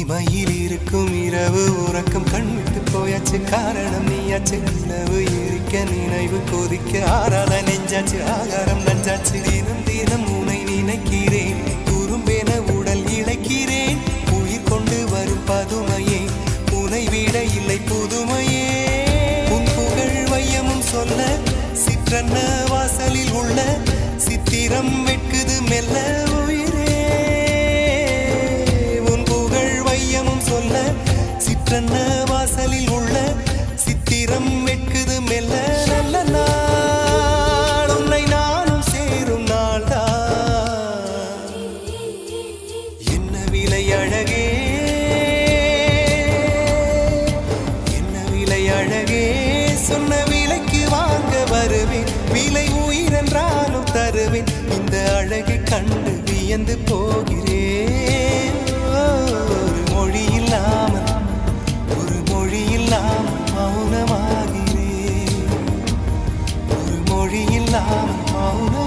இமையில் இருக்கும் இரவு உறக்கம் கண்விட்டு போயாச்சு காரணம் நீயாச்சு நிலவு எரிக்க நினைவு கொதிக்க ஆறாத நெஞ்சாச்சு ஆகாரம் நஞ்சாச்சு தினம் தினம் உனை நினைக்கிறேன் குறும்பென உடல் இழைக்கிறேன் உயிர் கொண்டு வரும் பதுமையே உனை விட இல்லை புதுமையே உன் புகழ் வையமும் சொல்ல சிற்றன்ன வாசலில் உள்ள சித்திரம் வெட்குது மெல்ல உயிரே உன் புகழ் வையமும் சொல்ல சிற்றன்ன வாசலில் உள்ள சித்திரம் வெட்குது மெல்ல நல்ல நாள் உன்னை நானும் சேரும் நாள்தான் என்ன விலை அழகே என்ன விலை அழகே சொன்ன விலைக்கு வாங்க வருவேன் விலை உயிரென்றாலும் தருவேன் இந்த அழகை கண்டு வியந்து போகிறேன் ஒரு மொழி இல்லாமல் மௌனமாகிறேன் ஒரு மொழி இல்லாமல் மௌன